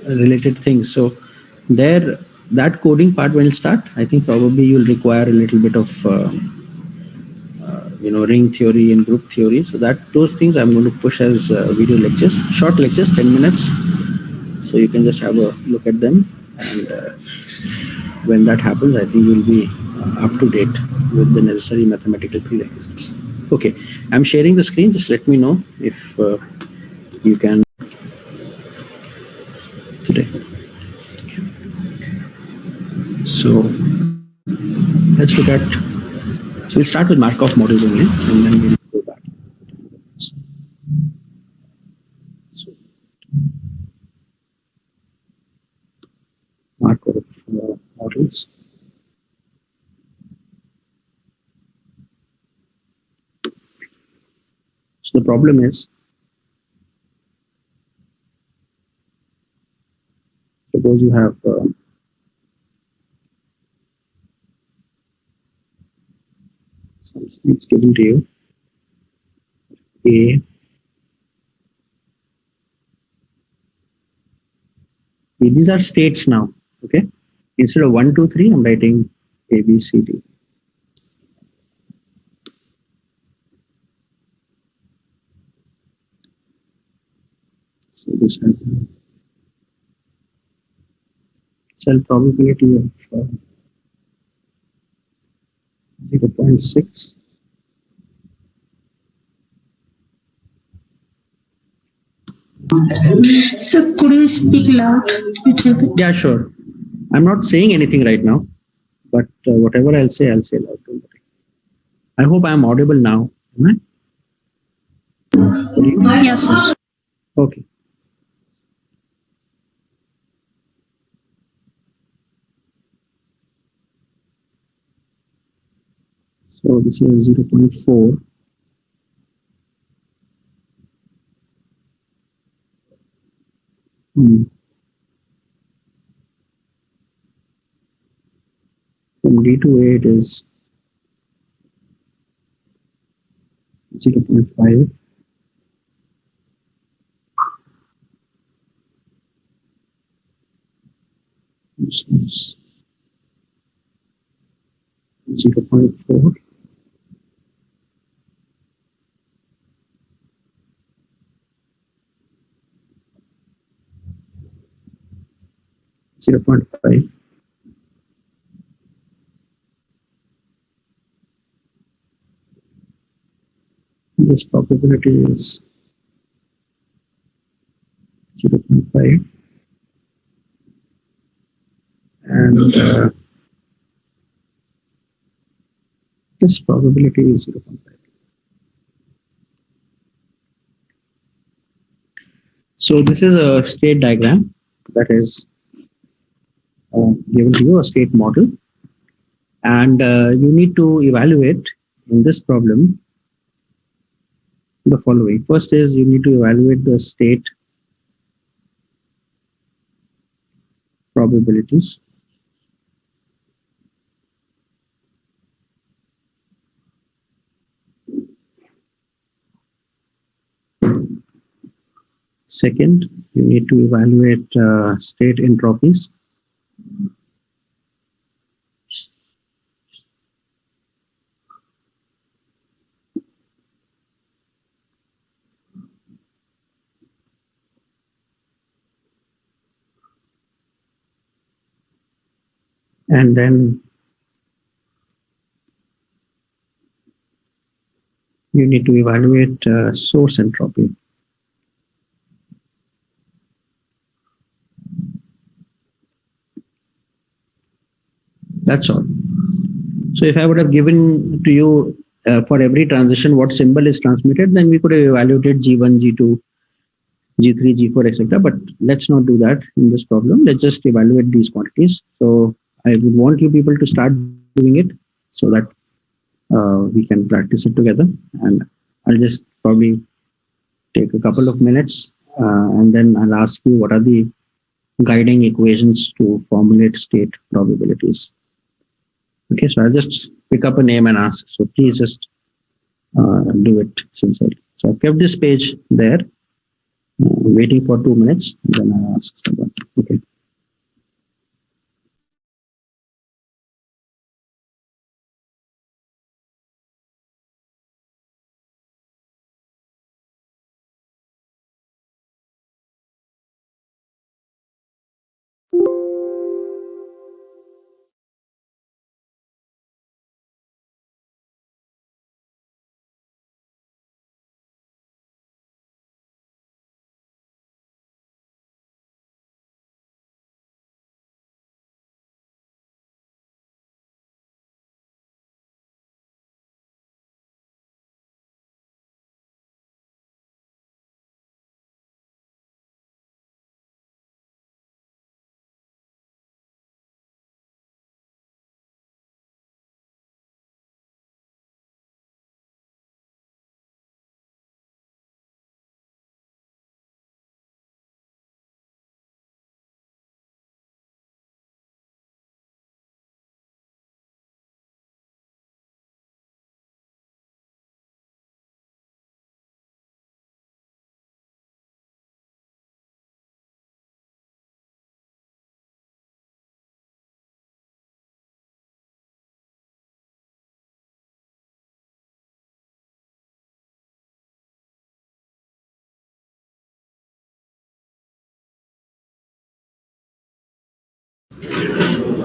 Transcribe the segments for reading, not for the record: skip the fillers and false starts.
related things. So there, that coding part will start. I think probably you'll require a little bit of ring theory and group theory. So that those things I'm going to push as video lectures, short lectures, 10 minutes. So you can just have a look at them, and when that happens, I think you'll be up to date with the necessary mathematical prerequisites. Okay, I'm sharing the screen. Just let me know if you can today. So let's look at. So we'll start with Markov models only, and then we'll go back. So Markov models. So the problem is, suppose you have some speeds given to you, A, B. These are states now. Okay, instead of 1, 2, 3, I'm writing A, B, C, D. So this has a cell probability of 0.6. So could you speak loud? Yeah, sure. I'm not saying anything right now, but whatever I'll say loud. Don't worry. I hope I'm audible now. Am I? Yes, sir. Okay. So this is 0.4. From D to A it is 0.5. This is 0.4. Zero 0.5. This probability is 0.5, and this probability is 0.5. So this is a state diagram that is given to you, a state model, and you need to evaluate in this problem the following. First is you need to evaluate the state probabilities. Second, you need to evaluate state entropies. And then you need to evaluate source entropy. That's all. So if I would have given to you for every transition what symbol is transmitted, then we could have evaluated G1, G2, G3, G4, etc. But let's not do that in this problem. Let's just evaluate these quantities. So I would want you people to start doing it so that we can practice it together. And I'll just probably take a couple of minutes and then I'll ask you what are the guiding equations to formulate state probabilities. Okay, so I'll just pick up a name and ask. So please just do it sincerely. So I've kept this page there. Waiting for 2 minutes, then I ask someone. Okay.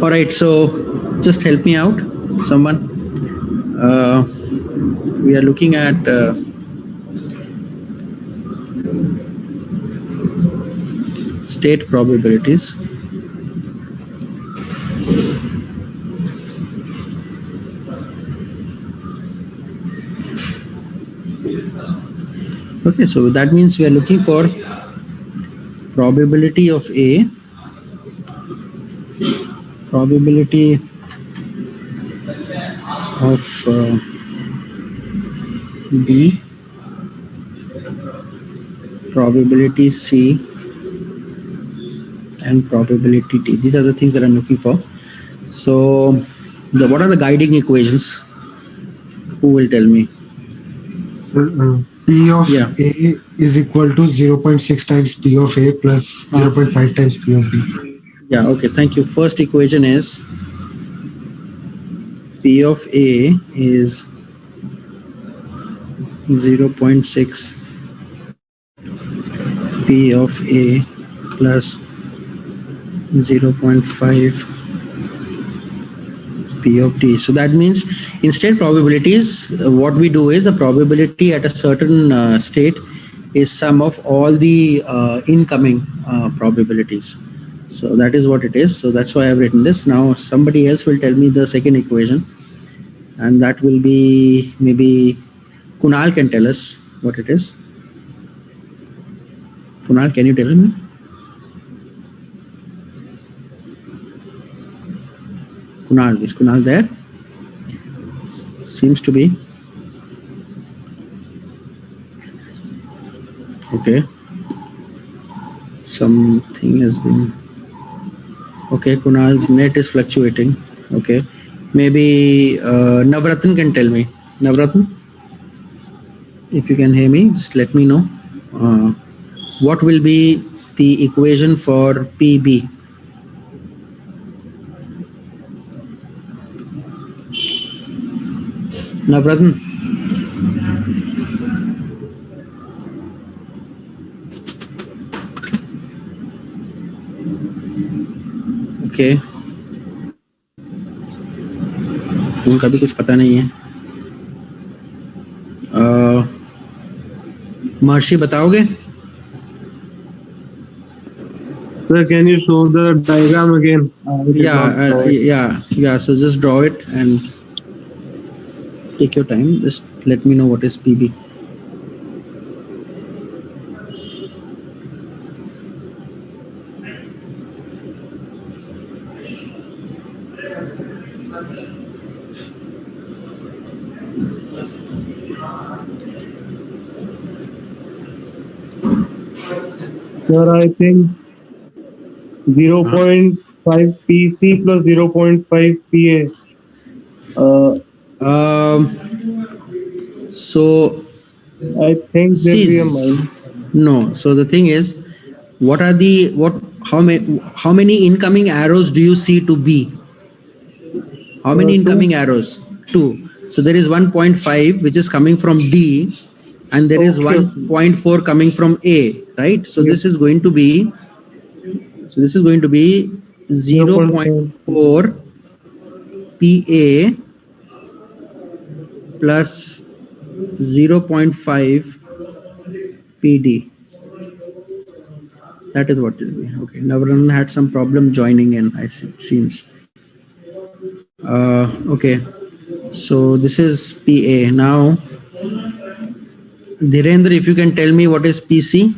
All right, so just help me out, someone. We are looking at state probabilities. Okay, so that means we are looking for probability of A, probability of B, probability C, and probability T. These are the things that I'm looking for. So, what are the guiding equations? Who will tell me? P of Yeah. A is equal to 0.6 times P of A plus 0.5 times P of B. Yeah, okay, thank you. First equation is P of A is 0.6 P of A plus 0.5 P of T. So that means in state probabilities, what we do is the probability at a certain state is sum of all the incoming probabilities. So that is what it is. So that's why I've written this. Now somebody else will tell me the second equation, and that will be maybe Kunal can tell us what it is. Kunal, can you tell me? Kunal, is Kunal there? Seems to be. Okay. Something has been. Okay, Kunal's net is fluctuating. Okay. Maybe Navratna can tell me. Navratna, if you can hear me, just let me know. What will be the equation for PB? Navratna. Okay. उनका भी कुछ पता नहीं है. महर्षि बताओगे? Sir, can you show the diagram again? Yeah. So just draw it and take your time. Just let me know what is PB. Sir, I think 0.5 PC plus 0.5 PA. So I think there'll be a see, minus. No. So the thing is, what are the how many incoming arrows do you see to B? How many incoming arrows? 2. So there is 1.5 which is coming from D, and there is Okay. 1.4 coming from A, right? So this is going to be 0.4 PA plus 0.5 PD. That is what it will be. Okay. Navaran had some problem joining in, I see, seems. Okay. So this is PA. Now, Dhirendra, if you can tell me what is PC.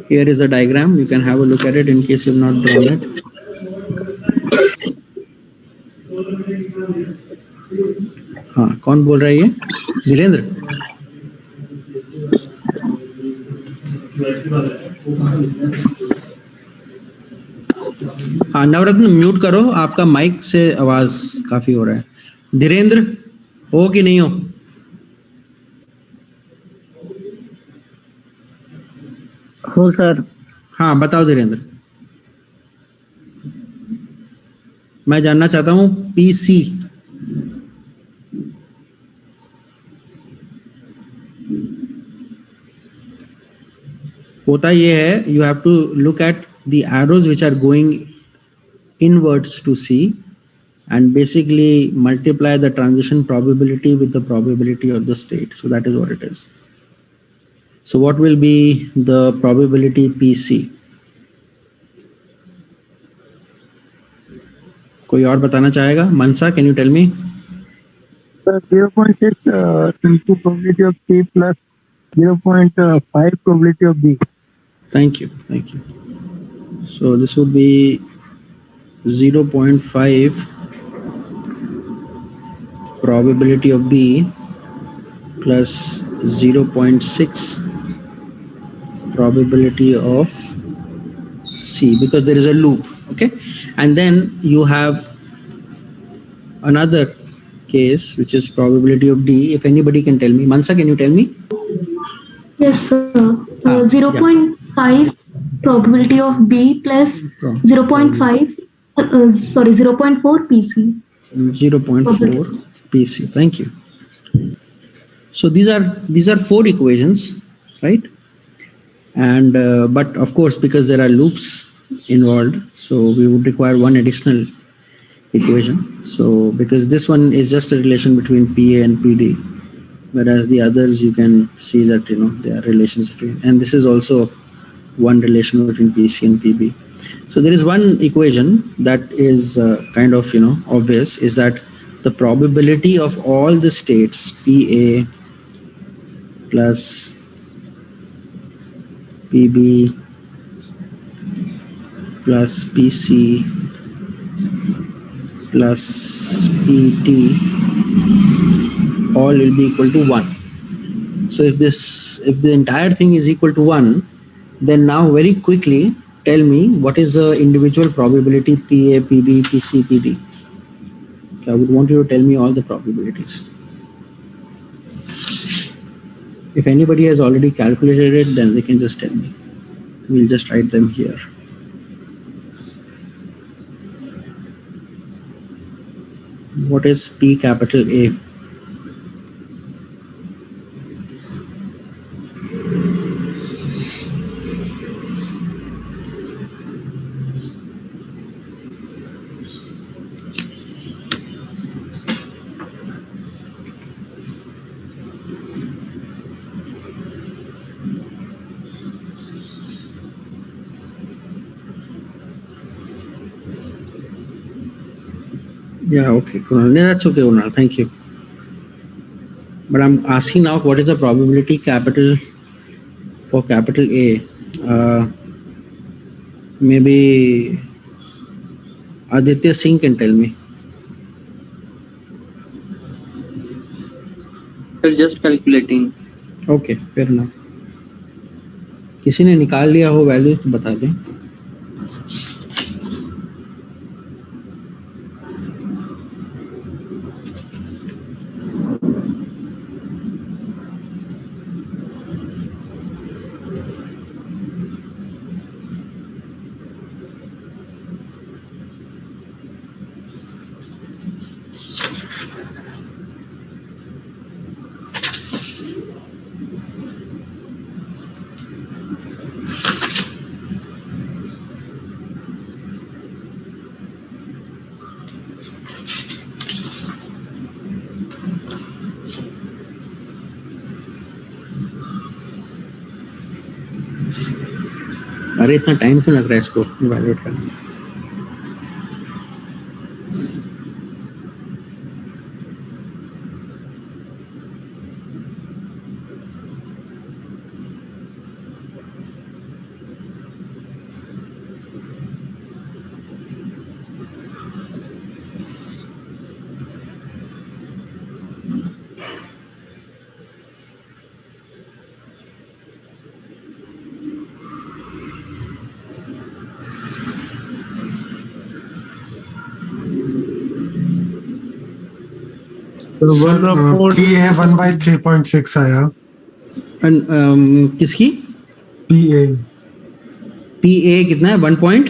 Here is a diagram. You can have a look at it in case you've not drawn it. हाँ, कौन बोल रहा है ये? धीरेन्द्र. हाँ, नवरत्न mute करो, आपका mic से आवाज काफी हो रहा है. धीरेन्द्र हो कि नहीं हो? हो सर. हाँ, बताओ धीरेन्द्र. मैं जानना चाहता हूँ पीसी. होता ये है, you have to look at the arrows which are going inwards to C and basically multiply the transition probability with the probability of the state. So that is what it is. So what will be the probability PC? कोई और बताना चाहेगा? Mansa, can you tell me? 0.6 into probability of C plus 0.5 probability of B. Thank you. So this would be 0.5 probability of B plus 0.6 probability of C, because there is a loop. Okay, and then you have another case which is probability of D. If anybody can tell me, Mansa, can you tell me? Yes, sir. Ah, 0.5 probability of B plus 0.5, 0.4 PC. 0.4 PC. Thank you. So these are 4 equations, right? And but of course, because there are loops involved, so we would require one additional equation. So because this one is just a relation between PA and PD, whereas the others you can see that there are relations between, and this is also one relation between PC and PB. So there is one equation that is kind of obvious, is that the probability of all the states PA plus PB plus PC plus PT all will be equal to 1. So if the entire thing is equal to 1, then now very quickly tell me what is the individual probability PA, PB, PC, PD. So I would want you to tell me all the probabilities. If anybody has already calculated it, then they can just tell me. We'll just write them here. What is P capital A? Yeah, okay, Kunal. No, that's okay, Kunal. Thank you. But I'm asking now, what is the probability capital for capital A? Maybe Aditya Singh can tell me. Sir, just calculating. Okay, fair enough. किसी ने निकाल लिया हो value तो बता दें. अरे इतना टाइम क्यों लग रहा है इसको इवैल्यूएट करने में? So one report PA 1/3.6 आया. And, किसकी PA PA कितना है 1 point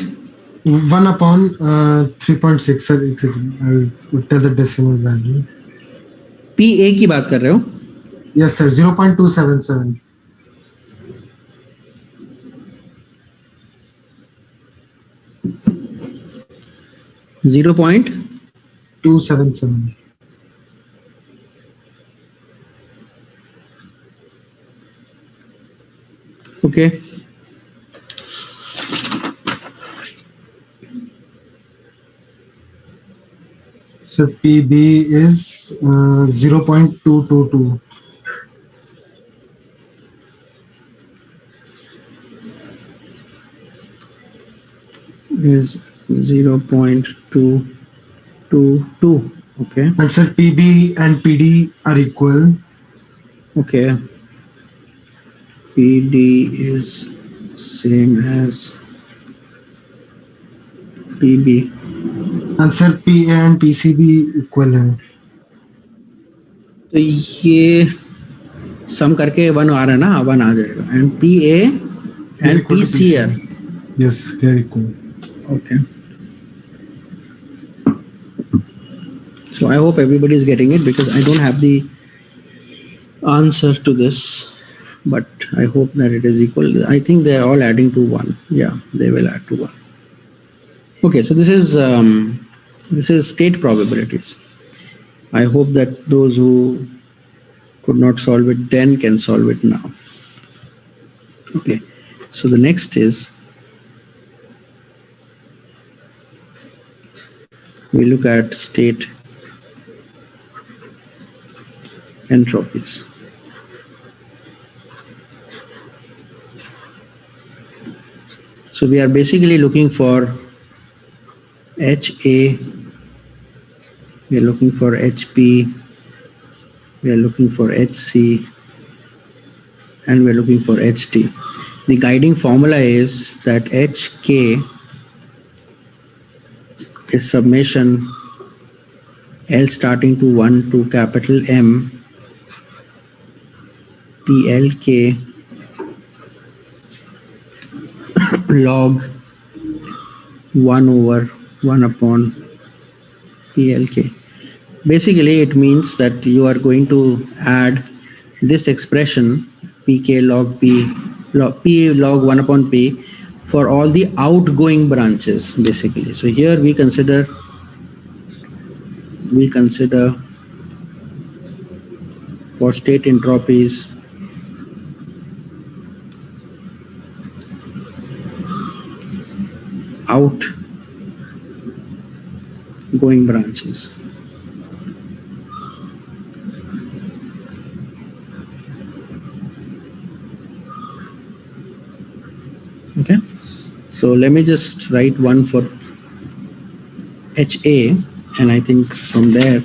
1/3.6 sir. एक second. I'll tell the decimal value. PA की बात कर रहे हो? Yes sir. 0.277. 277. Okay. So PB is 0.222. Is 0.222. Okay. And sir, PB and PD are equal. Okay. PD is same as PB. And sir, PA and PCB equal है. तो ये सम करके 1 आ रहा है ना, 1 आ जाएगा. And PA and Equal to PCR. Yes, they are equal. Okay. So I hope everybody is getting it because I don't have the answer to this, but I hope that it is equal. I think they are all adding to 1. Yeah, they will add to 1. Okay, so this is state probabilities. I hope that those who could not solve it then can solve it now. Okay, so the next is we look at state entropies. So we are basically looking for HA, we are looking for HP, we are looking for HC, and we are looking for HT. The guiding formula is that HK is summation L starting to 1 to capital M PLK log 1 over 1 upon PLK. Basically, it means that you are going to add this expression PK log P log 1 upon P for all the outgoing branches, basically. So here we consider for state entropies outgoing branches. Okay, so let me just write one for HA, and I think from there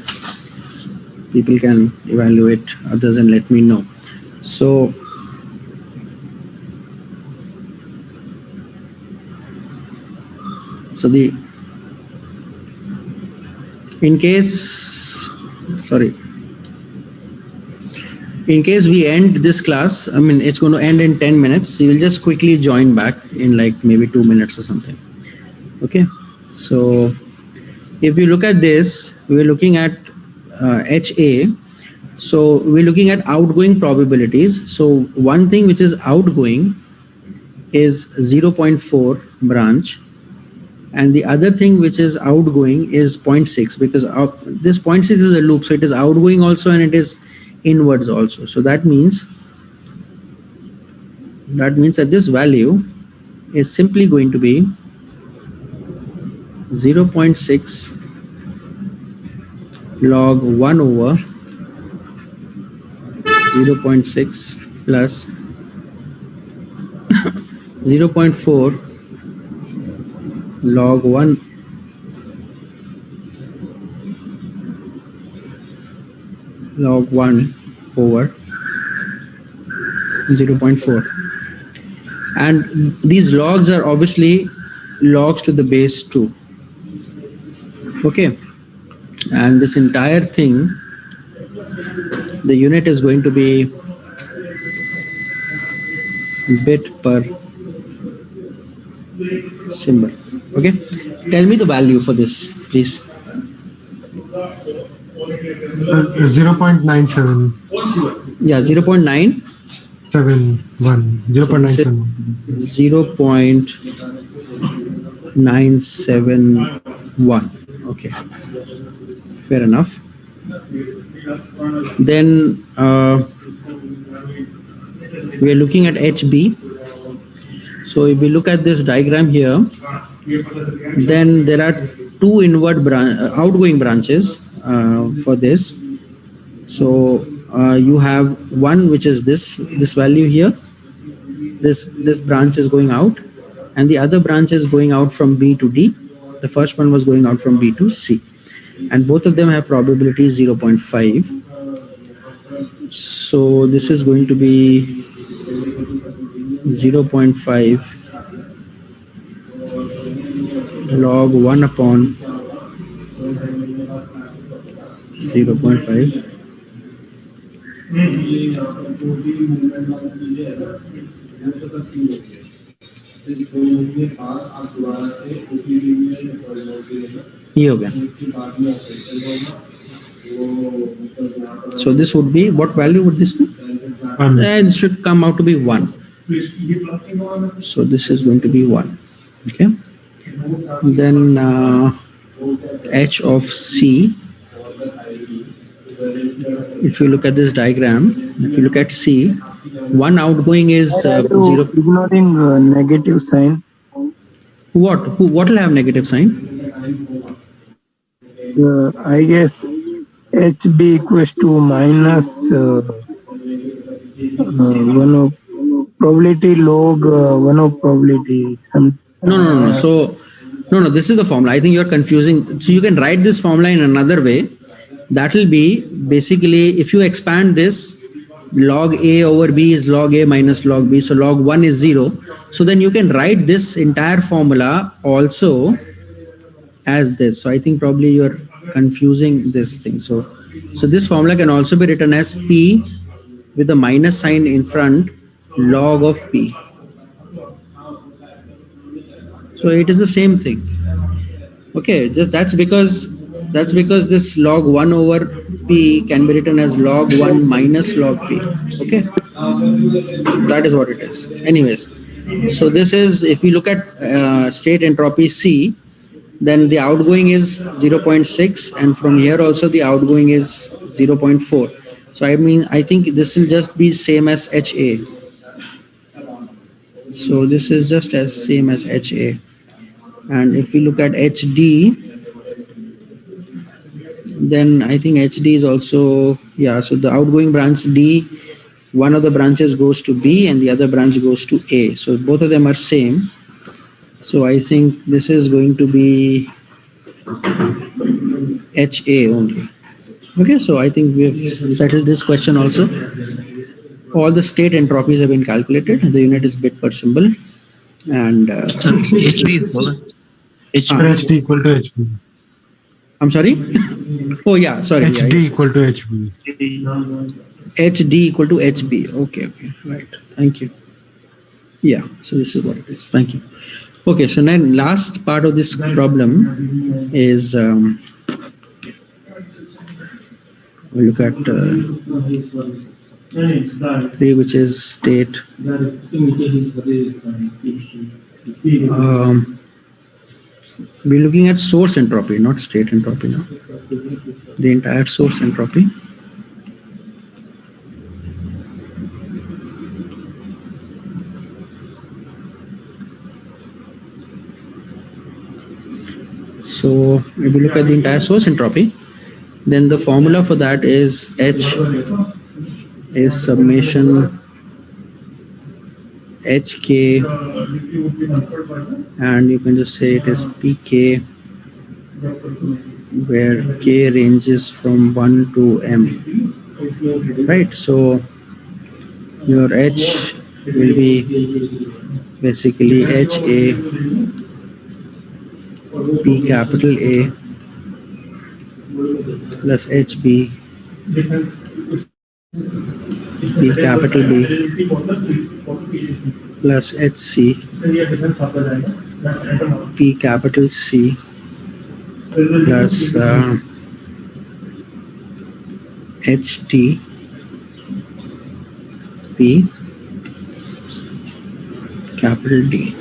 people can evaluate others and let me know. So in case we end this class, I mean, it's going to end in 10 minutes. So you will just quickly join back in like maybe 2 minutes or something. Okay. So if you look at this, we're looking at HA. So we're looking at outgoing probabilities. So one thing which is outgoing is 0.4 branch, and the other thing which is outgoing is 0.6, because this 0.6 is a loop, so it is outgoing also and it is inwards also. So that means that this value is simply going to be 0.6 log 1 over 0.6 plus 0.4 log 1 over 0.4, and these logs are obviously logs to the base 2. Okay, and this entire thing, the unit is going to be bit per symbol. Okay, tell me the value for this, please. 0.97. Yeah, 0.9. 0.971. 0.971. Okay, fair enough. Then we are looking at HB. So if we look at this diagram here, then there are two outgoing branches for this. So you have one which is this value here. This branch is going out, and the other branch is going out from B to D. The first one was going out from B to C, and both of them have probability 0.5. So this is going to be 0.5 log 1 upon 0.5 ये हो गया. So this would be, what value would this be? And it should come out to be 1. So this is going to be 1. Okay. Then H of C. If you look at this diagram, if you look at C, one outgoing is 0. Ignoring negative sign. What will have negative sign? I guess HB equals to minus 1 of probability log 1 of probability. No. So no. This is the formula. I think you're confusing. So you can write this formula in another way. That will be basically, if you expand this, log A over B is log A minus log B. So log 1 is 0. So then you can write this entire formula also as this. So I think probably you're confusing this thing. So this formula can also be written as P with a minus sign in front, log of P. So it is the same thing. Okay, that's because this log 1 over P can be written as log 1 minus log P. Okay, that is what it is. Anyways, so this is, if we look at state entropy C, then the outgoing is 0.6, and from here also the outgoing is 0.4. So I think this will just be same as HA. So this is just as same as HA. And if we look at HD, then I think HD is also, yeah, so the outgoing branch D, one of the branches goes to B and the other branch goes to A. So both of them are same. So I think this is going to be HA only. Okay, so I think we have settled this question also. All the state entropies have been calculated. The unit is bit per symbol. And HD equal to HB. I'm sorry? Oh yeah, sorry. HD yeah, equal to HB. HD equal to HB. Okay, right. Thank you. Yeah, so this is what it is. Thank you. Okay, so then last part of this problem is we look at 3, which is state. We're looking at source entropy, not state entropy now. The entire source entropy. So if you look at the entire source entropy, then the formula for that is H is summation HK, and you can just say it is PK, where K ranges from 1 to M, right? So your H will be basically HA P capital A plus HB P capital B plus HC P capital C plus HT P capital D.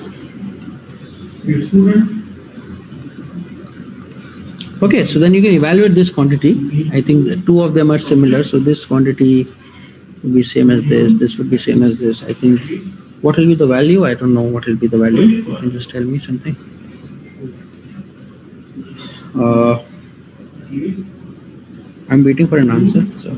Okay, so then you can evaluate this quantity. I think the two of them are similar, so this quantity will be same as this would be same as this. I think what will be the value? I don't know what will be the value. You can just tell me something. I'm waiting for an answer. So.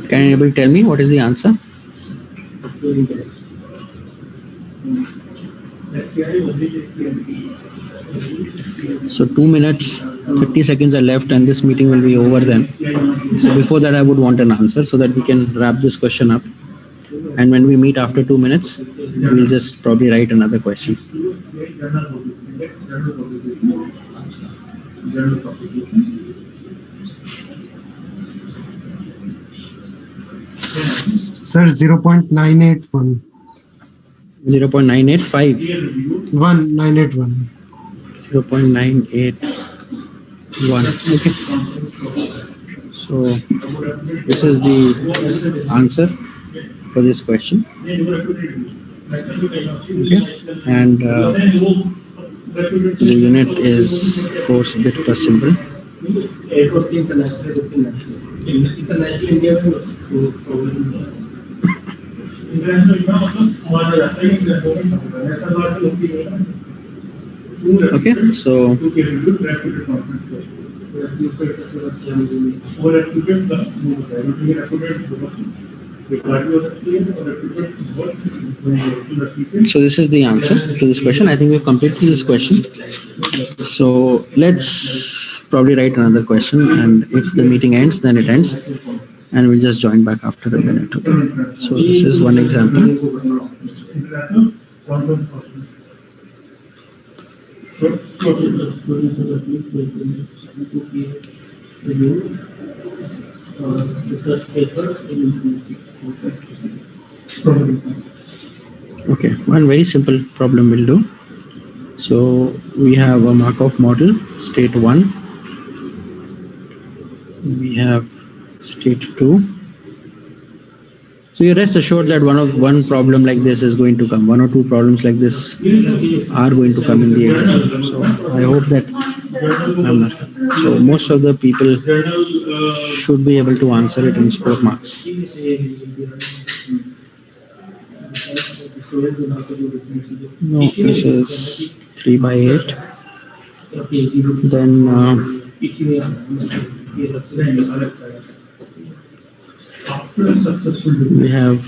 Can anybody tell me what is the answer? So 2 minutes, 30 seconds are left and this meeting will be over then. So before that I would want an answer so that we can wrap this question up. And when we meet after 2 minutes, we'll just probably write another question. Sir, 0.981. 0.985. 981. 0.981. Okay. So this is the answer for this question. Okay. And the unit is, of course, bit per symbol. Okay, so this is the answer to this question. I think we've completed this question. So let's probably write another question, and if the meeting ends, then it ends, and we'll just join back after a minute. Okay. So this is one example. Okay, one very simple problem will do. So we have a Markov model, state 1. We have state 2. So you rest assured that one problem like this is going to come. 1 or 2 problems like this are going to come in the exam. So I hope that so most of the people should be able to answer it and score marks. No, this is 3 by 8. Then we have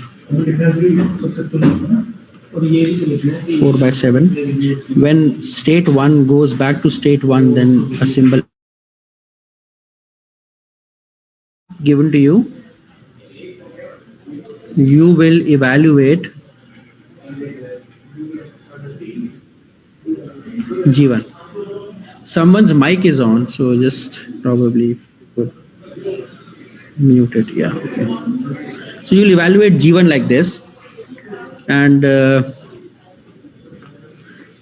4 by 7. When state 1 goes back to state 1, then a symbol given to you. You will evaluate G1. Someone's mic is on, so just probably put mute it. Yeah, okay. So So you'll evaluate G1 like this, and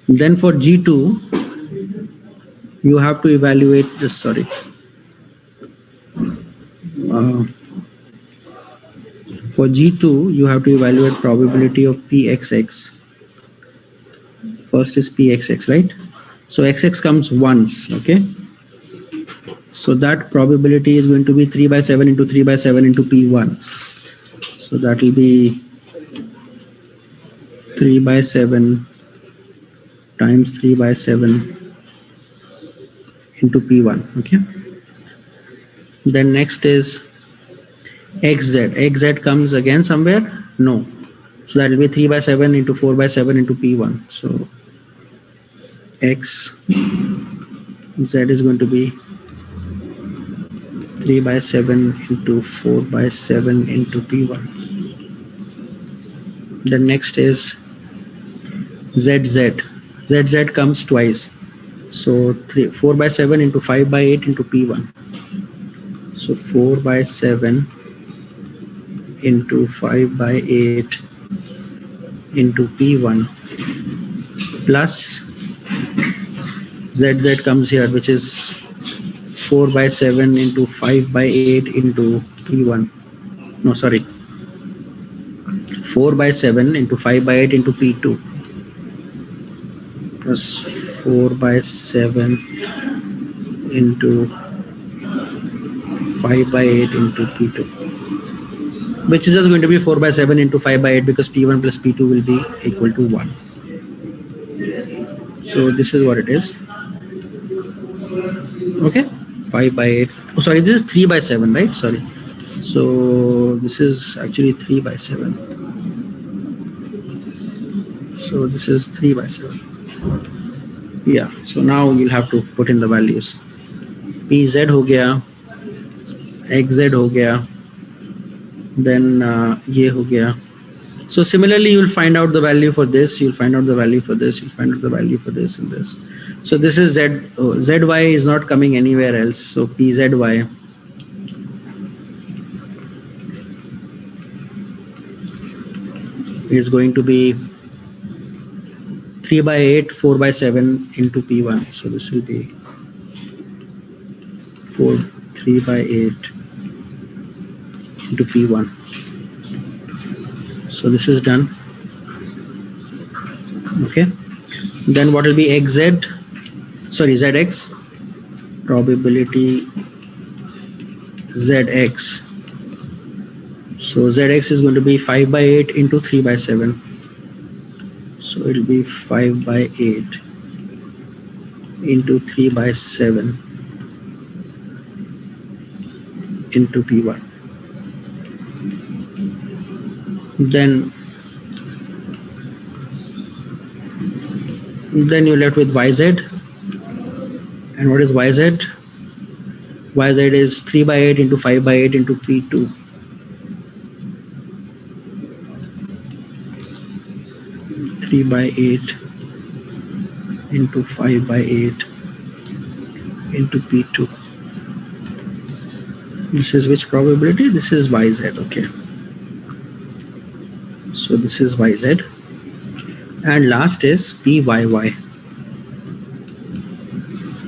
then for G2, you have to evaluate this. Sorry. For G2, you have to evaluate probability of Pxx. First is Pxx, right? So xx comes once, okay? So that probability is going to be 3 by 7 into 3 by 7 into P1. So that will be 3 by 7 times 3 by 7 into P1, okay? Then next is xz. Xz comes again somewhere? No. So that will be 3 by 7 into 4 by 7 into P1. So x z is going to be 3 by 7 into 4 by 7 into P1. Then next is ZZ. ZZ comes twice. So 4 by 7 into 5 by 8 into P1. So 4 by 7 into 5 by 8 into P1 plus ZZ comes here, which is 4 by 7 into 5 by 8 into P1. No, sorry. 4 by 7 into 5 by 8 into P2 plus 4 by 7 into 5 by 8 into P2, which is just going to be 4 by 7 into 5 by 8 because P1 plus P2 will be equal to 1. So this is what it is. Okay, 5 by 8. Oh, sorry, this is 3 by 7, right? Sorry. So this is actually 3 by 7. So this is 3 by 7. Yeah, so now you'll have to put in the values. PZ ho gaya, XZ ho gaya, then ye ho gaya. So similarly, you'll find out the value for this, you'll find out the value for this, you'll find out the value for this and this. So this is Z, ZY is not coming anywhere else. So PZY is going to be 3 by 8, 4 by 7 into P1. So this will be 3 by 8 into P1. So this is done. Okay. Then what will be XZ? Sorry, ZX. Probability ZX. So ZX is going to be 5 by 8 into 3 by 7. So it will be 5 by 8 into 3 by 7 into P1. Then you're left with YZ. And what is YZ? YZ is 3 by 8 into 5 by 8 into P2. Three by 8 into 5 by 8 into P2. This is which probability? This is YZ, okay. So this is YZ. And last is PYY.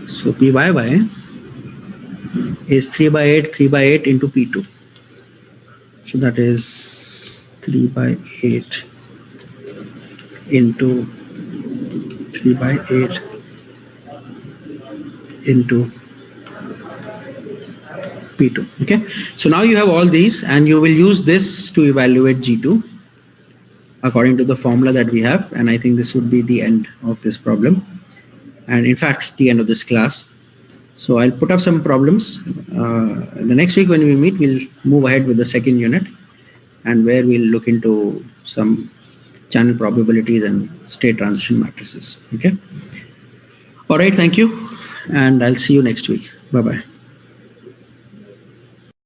So PYY is 3 by 8, 3 by 8 into P2. So that is 3 by 8 into 3 by 8 into P2. Okay. So now you have all these and you will use this to evaluate G2 according to the formula that we have. And I think this would be the end of this problem. And in fact, the end of this class. So I'll put up some problems. The next week when we meet, we'll move ahead with the second unit and where we'll look into some channel probabilities and state transition matrices. Okay. All right. Thank you. And I'll see you next week. Bye-bye.